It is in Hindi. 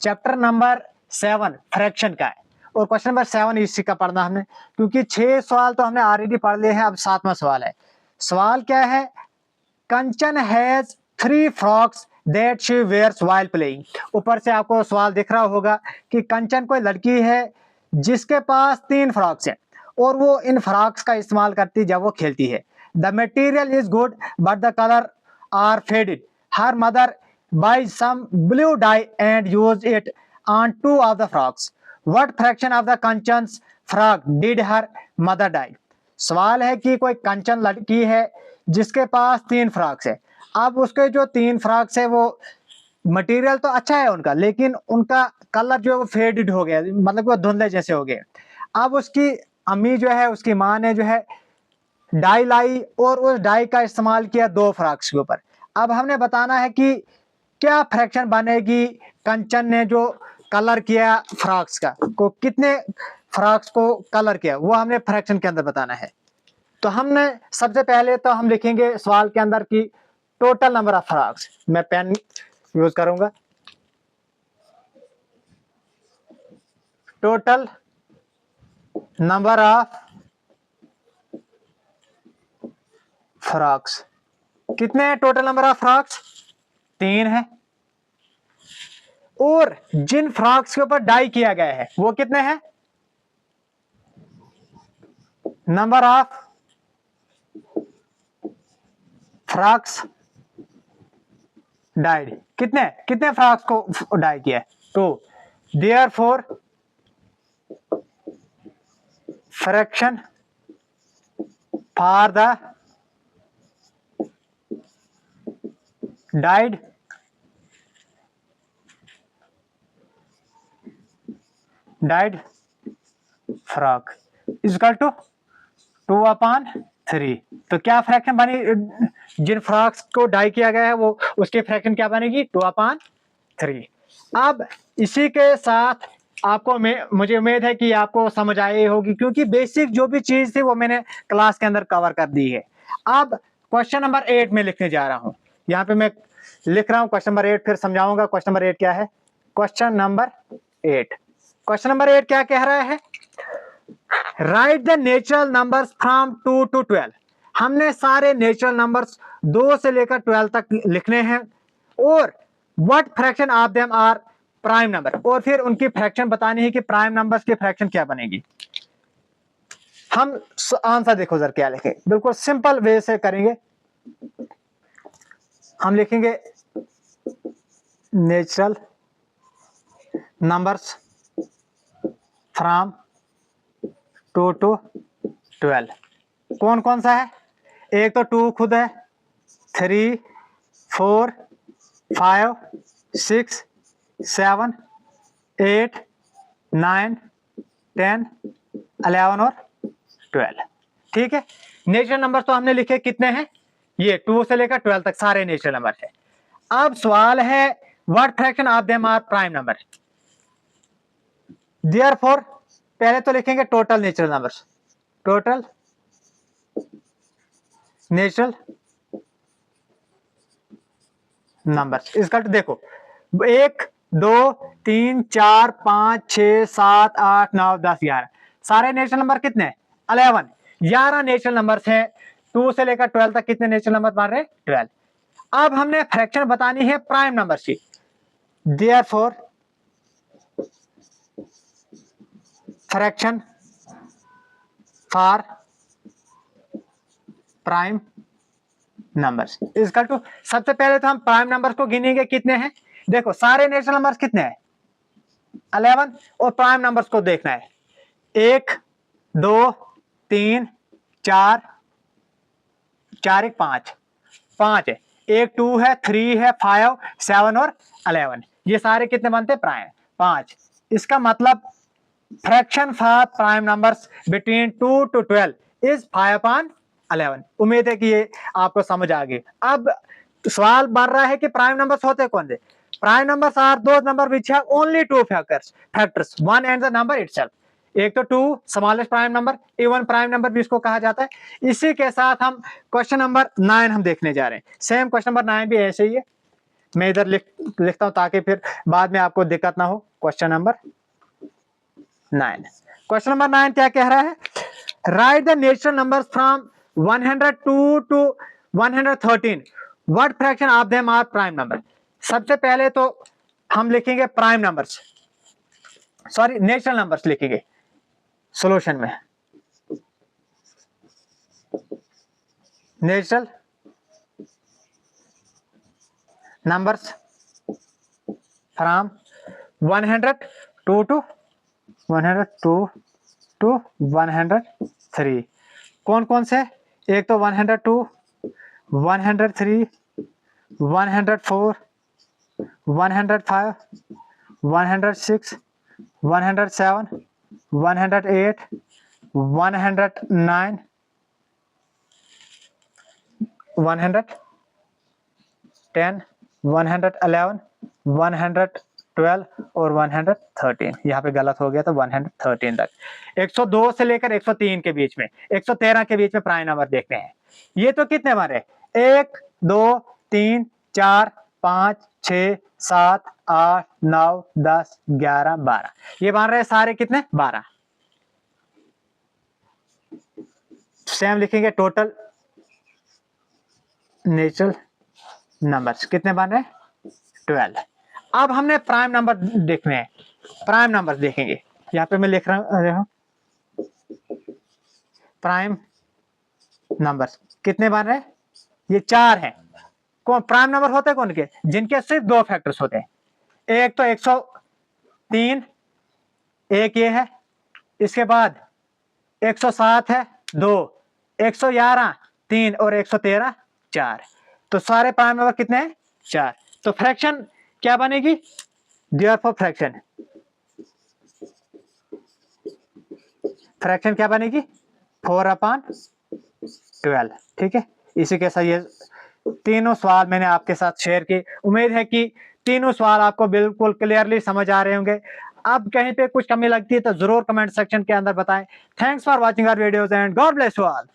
चैप्टर नंबर 7 फ्रैक्शन का है और क्वेश्चन नंबर 7 इसी का पढ़ना हमने, क्योंकि 6 सवाल तो हमने ऑलरेडी पढ़ लिए हैं। अब 7वां सवाल है। सवाल क्या है? Kanchan has 3 frocks that she wears while playing. ऊपर से आपको सवाल दिख रहा होगा कि कंचन कोई लड़की है जिसके पास 3 फ्रॉक्स हैं और वो इन फ्रॉक्स का इस्तेमाल करती है जब वो खेलती है। The material is good but the colour are faded. Her mother buy some blue dye and use it on 2 of the frocks. What fraction of the Kanchan's frock did her mother dye? सवाल है कि कोई कंचन लड़की है जिसके पास 3 फ्रॉक्स है। अब उसके जो 3 फ्रॉक्स है वो मटेरियल तो अच्छा है उनका, लेकिन उनका कलर जो है वो फेडेड हो गया, मतलब वो धुंधले जैसे हो गए। अब उसकी अम्मी जो है, उसकी माँ ने जो है डाई लाई और उस डाई का इस्तेमाल किया 2 फ्रॉक्स के ऊपर। अब हमने बताना है कि क्या फ्रैक्शन बनेगी कंचन ने जो कलर किया फ्रॉक्स का, को कितने फ्रॉक्स को कलर किया, वो हमने फ्रैक्शन के अंदर बताना है। तो हमने सबसे पहले तो हम लिखेंगे सवाल के अंदर की टोटल नंबर ऑफ फ्रॉक्स। मैं पेन यूज करूंगा। टोटल नंबर ऑफ फ्रॉक्स कितने हैं? टोटल नंबर ऑफ फ्रॉक्स 3 है। और जिन फ्रॉक्स के ऊपर डाई किया गया है वो कितने हैं? नंबर ऑफ फ्रॉक्स डाइड कितने कितने फ्रॉक्स को डाई किया है? 2। Therefore fraction for the dyed frock is equal to 2/3। तो क्या फ्रैक्शन बनी? जिन फ्रॉक्स को डाई किया गया है वो उसकी फ्रैक्शन क्या बनेगी? 2/3। अब इसी के साथ आपको मुझे उम्मीद है कि आपको समझ आई होगी, क्योंकि बेसिक जो भी चीज थी वो मैंने क्लास के अंदर कवर कर दी है। अब क्वेश्चन नंबर 8 में लिखने जा रहा हूं। यहाँ पे मैं लिख रहा हूं क्वेश्चन नंबर 8, फिर समझाऊंगा क्वेश्चन नंबर 8 क्या है। क्वेश्चन नंबर 8 क्या कह रहा है? Write the natural numbers from 2 to 12। हमने सारे नेचुरल नंबर्स 2 से लेकर 12 तक लिखने हैं। और what fraction of them are prime number, और फिर उनकी फ्रैक्शन बतानी है कि प्राइम नंबर्स की फ्रैक्शन क्या बनेगी। हम आंसर देखो सर क्या लिखे, बिल्कुल सिंपल वे से करेंगे। हम लिखेंगे नेचुरल नंबर्स फ्रॉम 2 to 12। कौन कौन सा है? एक तो 2 खुद है, 3, 4, 5, 6, 7, 8, 9, 10, 11 और 12। ठीक है। नेचुरल नंबर तो हमने लिखे कितने हैं? ये 2 से लेकर 12 तक सारे नेचुरल नंबर है। अब सवाल है what fraction of them are prime number. Therefore पहले तो लिखेंगे total natural numbers. Total natural numbers इसका देखो 1, 2, 3, 4, 5, 6, 7, 8, 9, 10, 11 सारे नेचुरल नंबर कितने हैं? 11 नेचुरल नंबर्स हैं। 2 से लेकर 12 तक कितने नेचुरल नंबर बन रहे? 12। अब हमने फ्रैक्शन बतानी है प्राइम नंबर की। Therefore fraction for prime numbers equal to, सबसे पहले तो हम प्राइम नंबर्स को गिनेंगे कितने हैं। देखो सारे नेचुरल नंबर्स कितने हैं? 11। और प्राइम नंबर्स को देखना है 1, 2, 3, 4, 1 5 है, 1 2 है, 3 है, 5, 7 और 11। ये सारे कितने बनते? प्राइम 5। इसका मतलब fraction for prime numbers between 2 to 12 is 5/11। उम्मीद है कि ये आपको समझ आ गई। अब सवाल बढ़ रहा है कि प्राइम नंबर्स होते कौन से? Prime numbers are those number which have only 2 factors 1 and the number itself. एक तो 2 smallest prime number, even prime number भी इसको कहा जाता है। इसी के साथ हम क्वेश्चन नंबर 9 हम देखने जा रहे हैं। सेम क्वेश्चन नंबर 9 भी ऐसे ही है। मैं इधर लिखता हूं ताकि फिर बाद में आपको दिक्कत ना हो। Question number 9। क्वेश्चन नंबर 9 क्या कह रहा है? Write the natural numbers from 102 to 113, what fraction of them are prime number. सबसे पहले तो हम लिखेंगे prime numbers, sorry natural numbers लिखेंगे सॉल्यूशन में। Natural numbers from 102 to 103। कौन कौन से? एक तो 102, 103, 104, 105, 106, 107, 108, 109, 110, 111, 112 और 113। यहाँ पे गलत हो गया तो 113 तक। 102 से लेकर 103 के बीच में, 113 के बीच में प्राइम नंबर देखते हैं। ये तो कितने बार है? 1 2 3 4 5 6 7 8 9 10 11 12। ये बन रहे सारे कितने? 12। सेम लिखेंगे टोटल नेचुरल नंबर्स कितने बन रहे? 12। अब हमने प्राइम नंबर देखने हैं, प्राइम नंबर देखेंगे। यहाँ पे मैं लिख रहा हूँ प्राइम नंबर्स कितने बन रहे? ये 4 हैं। कौन प्राइम नंबर होते हैं? कौन के? जिनके सिर्फ 2 फैक्टर्स होते हैं। एक तो 103, एक ये है, इसके बाद 107 है 2, 111 3 और 113 4। तो सारे प्राइम नंबर कितने हैं? 4। तो फ्रैक्शन क्या बनेगी? देयरफॉर फ्रैक्शन क्या बनेगी? 4/12। ठीक है, इसी के साथ ये तीनों सवाल मैंने आपके साथ शेयर किए। उम्मीद है कि तीनों सवाल आपको बिल्कुल क्लियरली समझ आ रहे होंगे। अब कहीं पे कुछ कमी लगती है तो जरूर कमेंट सेक्शन के अंदर बताएं। Thanks for watching our videos and God bless you all.